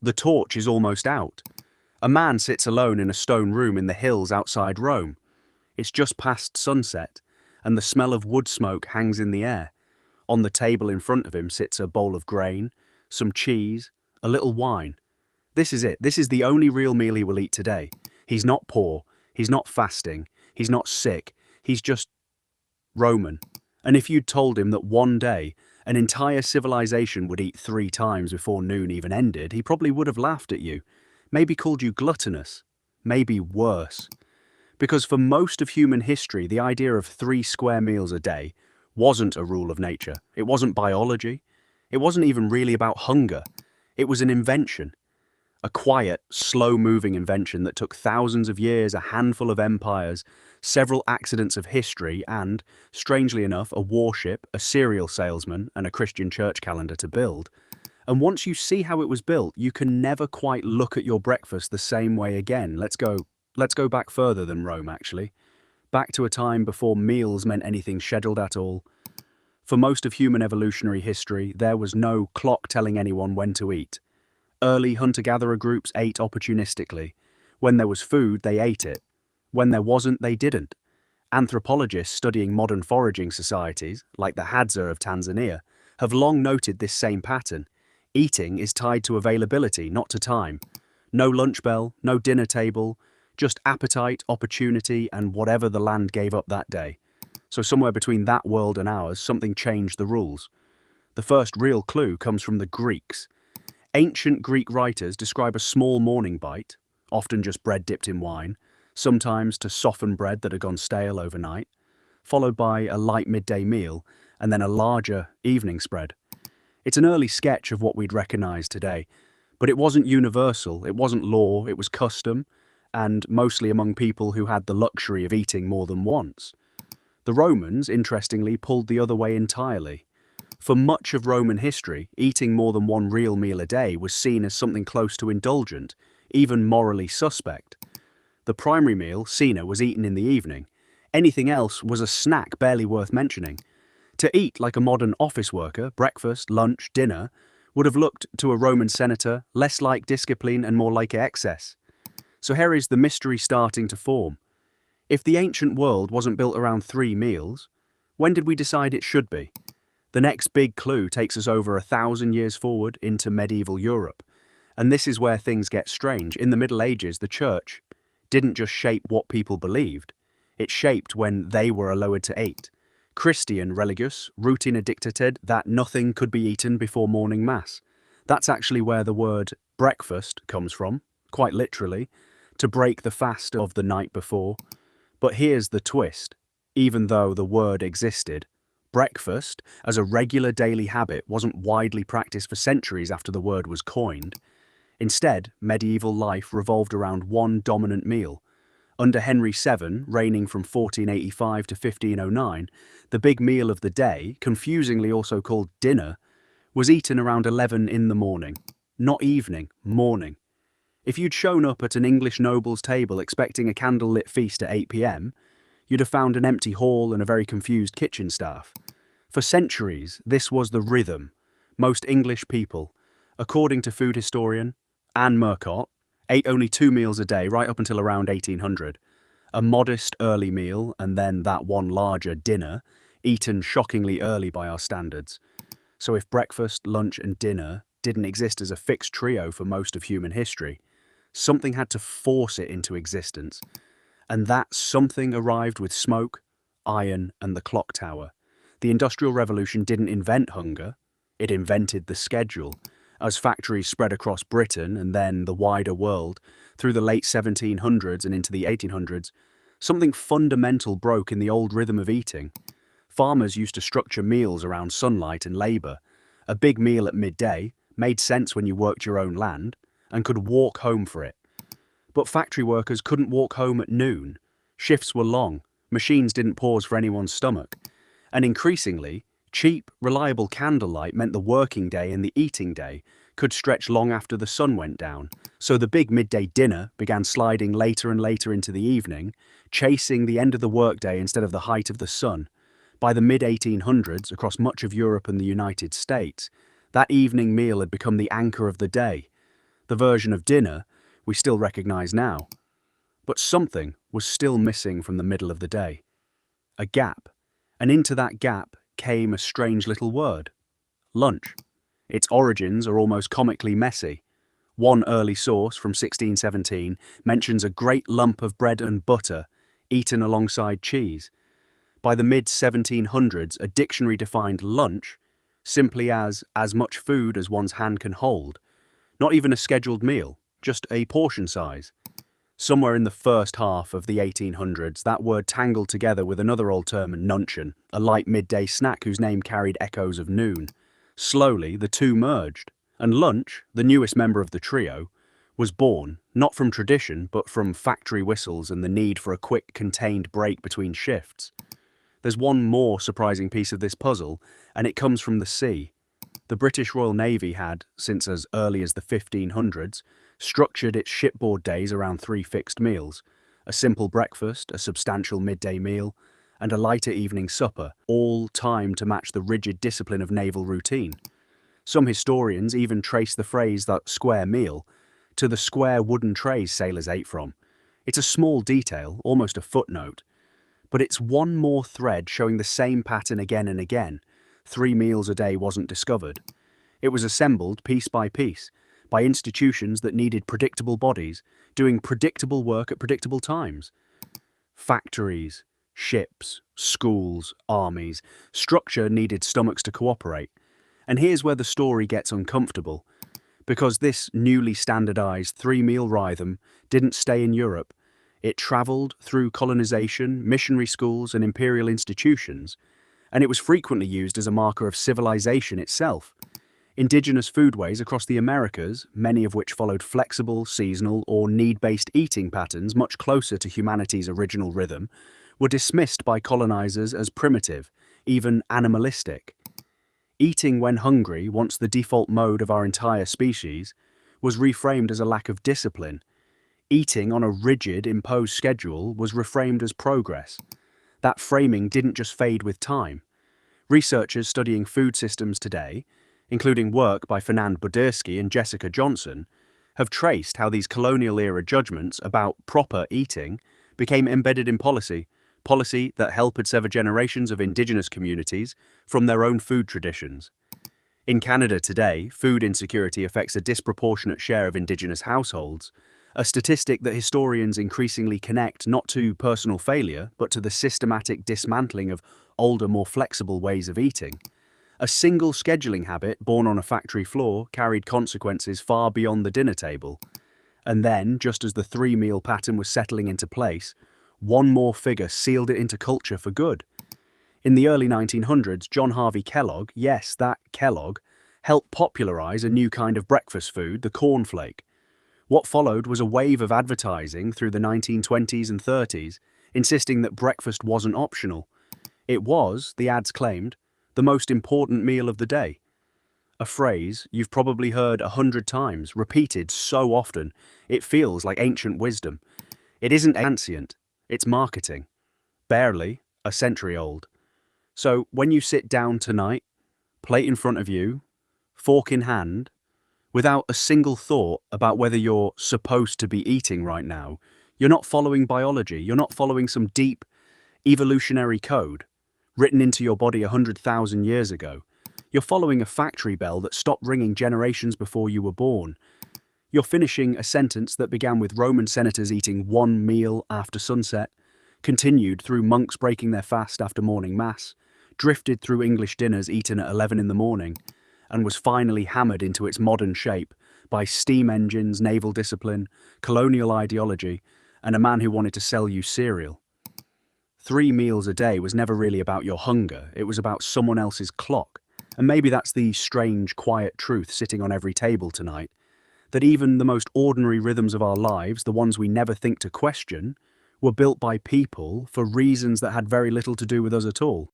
The torch is almost out. A man sits alone in a stone room in the hills outside Rome. It's just past sunset, and the smell of wood smoke hangs in the air. On the table in front of him sits a bowl of grain, some cheese, a little wine. This is it. This is the only real meal he will eat today. He's not poor. He's not fasting. He's not sick. He's just Roman. And if you'd told him that one day an entire civilization would eat 3 times before noon even ended, he probably would have laughed at you. Maybe called you gluttonous. Maybe worse. Because for most of human history, the idea of 3 square meals a day wasn't a rule of nature. It wasn't biology. It wasn't even really about hunger. It was an invention. A quiet, slow-moving invention that took thousands of years, a handful of empires, several accidents of history, and, strangely enough, a warship, a cereal salesman, and a Christian church calendar to build. And once you see how it was built, you can never quite look at your breakfast the same way again. Let's go back further than Rome, actually. Back to a time before meals meant anything scheduled at all. For most of human evolutionary history, there was no clock telling anyone when to eat. Early hunter-gatherer groups ate opportunistically. When there was food, they ate it. When there wasn't, they didn't. Anthropologists studying modern foraging societies, like the Hadza of Tanzania, have long noted this same pattern. Eating is tied to availability, not to time. No lunch bell, no dinner table, just appetite, opportunity, and whatever the land gave up that day. So somewhere between that world and ours, something changed the rules. The first real clue comes from the Greeks. Ancient Greek writers describe a small morning bite, often just bread dipped in wine, sometimes to soften bread that had gone stale overnight, followed by a light midday meal, and then a larger evening spread. It's an early sketch of what we'd recognize today, but it wasn't universal, it wasn't law, it was custom, and mostly among people who had the luxury of eating more than once. The Romans, interestingly, pulled the other way entirely. For much of Roman history, eating more than one real meal a day was seen as something close to indulgent, even morally suspect. The primary meal, cena, was eaten in the evening. Anything else was a snack barely worth mentioning. To eat like a modern office worker, breakfast, lunch, dinner, would have looked to a Roman senator less like discipline and more like excess. So here is the mystery starting to form. If the ancient world wasn't built around 3 meals, when did we decide it should be? The next big clue takes us over 1,000 years forward into medieval Europe. And this is where things get strange. In the Middle Ages, the church didn't just shape what people believed. It shaped when they were allowed to eat. Christian religious, routine dictated that nothing could be eaten before morning mass. That's actually where the word breakfast comes from, quite literally, to break the fast of the night before. But here's the twist. Even though the word existed, breakfast, as a regular daily habit, wasn't widely practiced for centuries after the word was coined. Instead, medieval life revolved around one dominant meal. Under Henry VII, reigning from 1485 to 1509, the big meal of the day, confusingly also called dinner, was eaten around 11 in the morning. Not evening, morning. If you'd shown up at an English noble's table expecting a candlelit feast at 8 p.m, you'd have found an empty hall and a very confused kitchen staff. For centuries, this was the rhythm. Most English people, according to food historian Anne Murcott, ate only 2 meals a day right up until around 1800. A modest early meal and then that one larger dinner, eaten shockingly early by our standards. So if breakfast, lunch and dinner didn't exist as a fixed trio for most of human history, something had to force it into existence. And that something arrived with smoke, iron and the clock tower. The Industrial Revolution didn't invent hunger, it invented the schedule. As factories spread across Britain and then the wider world, through the late 1700s and into the 1800s, something fundamental broke in the old rhythm of eating. Farmers used to structure meals around sunlight and labour. A big meal at midday made sense when you worked your own land and could walk home for it. But factory workers couldn't walk home at noon. Shifts were long, machines didn't pause for anyone's stomach. And increasingly, cheap, reliable candlelight meant the working day and the eating day could stretch long after the sun went down. So the big midday dinner began sliding later and later into the evening, chasing the end of the workday instead of the height of the sun. By the mid-1800s, across much of Europe and the United States, that evening meal had become the anchor of the day. the version of dinner we still recognize now. But something was still missing from the middle of the day. A gap. And into that gap came a strange little word. Lunch. Its origins are almost comically messy. One early source from 1617 mentions a great lump of bread and butter eaten alongside cheese. By the mid-1700s, a dictionary defined lunch simply as much food as one's hand can hold. Not even a scheduled meal, just a portion size. Somewhere in the first half of the 1800s, that word tangled together with another old term, nuncheon, a light midday snack whose name carried echoes of noon. Slowly, the two merged, and lunch, the newest member of the trio, was born, not from tradition, but from factory whistles and the need for a quick, contained break between shifts. There's one more surprising piece of this puzzle, and it comes from the sea. The British Royal Navy had, since as early as the 1500s, structured its shipboard days around three fixed meals: a simple breakfast, a substantial midday meal, and a lighter evening supper, all timed to match the rigid discipline of naval routine. Some historians even trace the phrase "that square meal" to the square wooden trays sailors ate from. It's a small detail, almost a footnote, but it's one more thread showing the same pattern again and again. 3 meals a day wasn't discovered. It was assembled piece by piece by institutions that needed predictable bodies, doing predictable work at predictable times. Factories, ships, schools, armies. Structure needed stomachs to cooperate. And here's where the story gets uncomfortable. Because this newly standardized 3-meal rhythm didn't stay in Europe. It traveled through colonization, missionary schools, and imperial institutions, and it was frequently used as a marker of civilization itself. Indigenous foodways across the Americas, many of which followed flexible, seasonal, or need-based eating patterns much closer to humanity's original rhythm, were dismissed by colonizers as primitive, even animalistic. Eating when hungry, once the default mode of our entire species, was reframed as a lack of discipline. Eating on a rigid, imposed schedule was reframed as progress. That framing didn't just fade with time. Researchers studying food systems today, including work by Bodirsky and Jessica Johnson, have traced how these colonial-era judgments about proper eating became embedded in policy that helped sever generations of Indigenous communities from their own food traditions. In Canada today, food insecurity affects a disproportionate share of Indigenous households, a statistic that historians increasingly connect not to personal failure, but to the systematic dismantling of older, more flexible ways of eating. A single scheduling habit born on a factory floor carried consequences far beyond the dinner table. And then, just as the 3-meal pattern was settling into place, one more figure sealed it into culture for good. In the early 1900s, John Harvey Kellogg, yes, that Kellogg, helped popularize a new kind of breakfast food, the cornflake. What followed was a wave of advertising through the 1920s and 30s, insisting that breakfast wasn't optional. It was, the ads claimed, the most important meal of the day. A phrase you've probably heard 100 times, repeated so often, it feels like ancient wisdom. It isn't ancient, it's marketing. Barely a century old. So when you sit down tonight, plate in front of you, fork in hand, without a single thought about whether you're supposed to be eating right now, you're not following biology, you're not following some deep evolutionary code written into your body 100,000 years ago. You're following a factory bell that stopped ringing generations before you were born. You're finishing a sentence that began with Roman senators eating 1 meal after sunset, continued through monks breaking their fast after morning mass, drifted through English dinners eaten at 11 in the morning, and was finally hammered into its modern shape by steam engines, naval discipline, colonial ideology, and a man who wanted to sell you cereal. 3 meals a day was never really about your hunger, it was about someone else's clock. And maybe that's the strange, quiet truth sitting on every table tonight, that even the most ordinary rhythms of our lives, the ones we never think to question, were built by people for reasons that had very little to do with us at all.